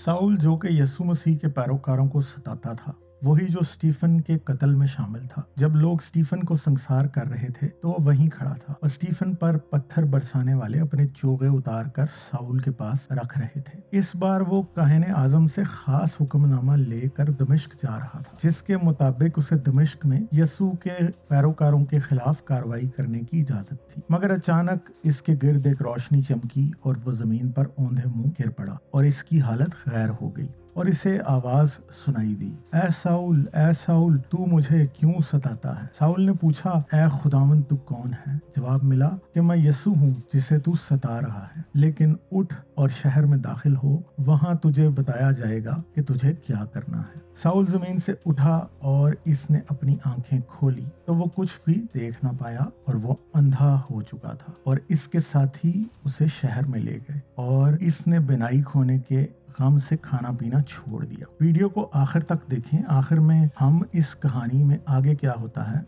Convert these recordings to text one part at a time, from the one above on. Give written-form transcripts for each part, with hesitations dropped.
Saul जो कि यीशु मसीह के पैरोकारों को सताता था, वही जो स्टीफन के कत्ल में शामिल था। जब लोग स्टीफन को संसार कर रहे थे तो वो वहीं खड़ा था और स्टीफन पर पत्थर बरसाने वाले अपने चोगे उतार कर साउल के पास रख रहे थे। इस बार वो काहिने आजम से खास हुक्मनामा लेकर दमिश्क जा रहा था, जिसके मुताबिक उसे दमिश्क में यीशु के पैरोकारों के खिलाफ कार्रवाई करने की इजाजत थी। मगर अचानक इसके गिर्द एक रोशनी चमकी और वो जमीन पर औंधे मुंह गिर पड़ा और इसकी हालत गैर हो गई और इसे आवाज सुनाई दी, ऐ साउल तू मुझे क्यों सताता है? साउल ने पूछा, ऐ खुदावंद तू कौन है? जवाब मिला कि मैं यीशु हूँ जिसे तू सता रहा है, लेकिन उठ और शहर में दाखिल हो, वहाँ तुझे बताया जाएगा कि तुझे क्या करना है। साउल जमीन से उठा और इसने अपनी आंखें खोली तो वो कुछ भी देख ना पाया और वो अंधा हो चुका था और इसके साथी उसे शहर में ले गए और इसने बिनाई खोने के गम से खाना पीना छोड़ दिया। वीडियो को आखिर तक देखें, आखिर में हम इस कहानी में आगे क्या होता है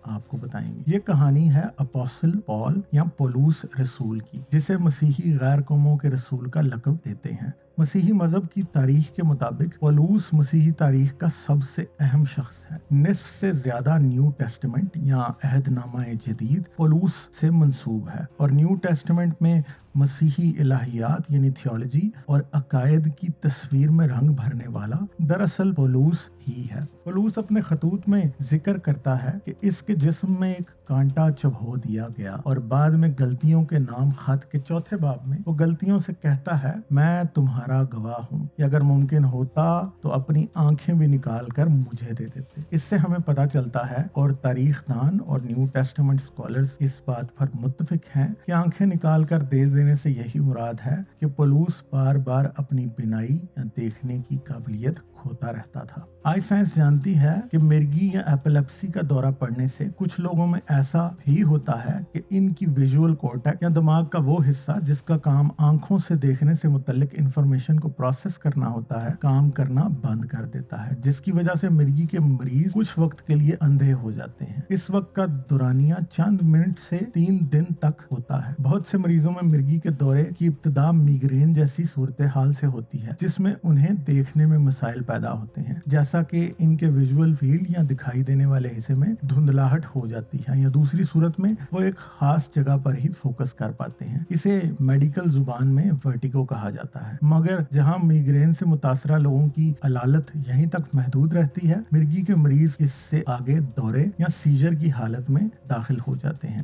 आपको बताएंगे। ये कहानी है अपोस्टल पॉल या पौलुस रसूल की, जिसे मसीही गैर कौमों के रसूल का लक़ब देते हैं। मसीही मजहब की तारीख के मुताबिक पौलुस मसीही तारीख का सबसे अहम शख्स है। निस्फ से ज्यादा न्यू टेस्टमेंट या अहदनामा जदीद पौलुस से मंसूब है और न्यू टेस्टमेंट में मसीही इलाहियात यानी थियोलॉजी और अकायद की तस्वीर में रंग भरने वाला दरअसल पौलुस ही है। पौलुस अपने खतूत में जिक्र करता है कि इसके जिस्म में एक कांटा चबो दिया गया और बाद में गलतियों के नाम खत के चौथे बाब में वो गलतियों से कहता है, मैं तुम्हारा गवाह हूँ कि अगर मुमकिन होता तो अपनी आंखें भी निकाल कर मुझे दे देते। इससे हमें पता चलता है और तारीखदान और न्यू टेस्टामेंट स्कॉलर्स इस बात पर मुत्तफिक हैं कि आंखें निकाल कर दे देने से यही मुराद है कि पौलुस बार बार अपनी बिनाई या देखने की काबिलियत खोता रहता था। आज साइंस जानती है कि मिर्गी या एपिलेप्सी का दौरा पड़ने से कुछ लोगों में ऐसा भी होता है कि इनकी विजुअल कॉर्टेक्स या दिमाग का वो हिस्सा जिसका काम आंखों से देखने से मुतल्लिक इंफॉर्मेशन को प्रोसेस करना होता है, काम करना बंद कर देता है, जिसकी वजह से मिर्गी के मरीज कुछ वक्त के लिए अंधे हो जाते हैं। इस वक्त का दौरानिया चंद मिनट से 3 दिन तक होता है। बहुत से मरीजों में मिर्गी के दौरे की इब्तिदा मिग्रेन जैसी सूरत हाल से होती है, जिसमें उन्हें देखने में मसाइल पैदा होते हैं, जैसा कि इनके विजुअल फील्ड या दिखाई देने वाले हिस्से में धुंधलाहट हो जाती है या दूसरी सूरत में वो एक खास जगह पर ही फोकस कर पाते हैं। इसे मेडिकल जुबान में वर्टिगो कहा जाता है। मगर जहां मिग्रेन से मुतासरा लोगों की अलालत यहीं तक महदूद रहती है, मिर्गी के मरीज इससे आगे दौरे या सीजर की हालत में दाखिल हो जाते हैं।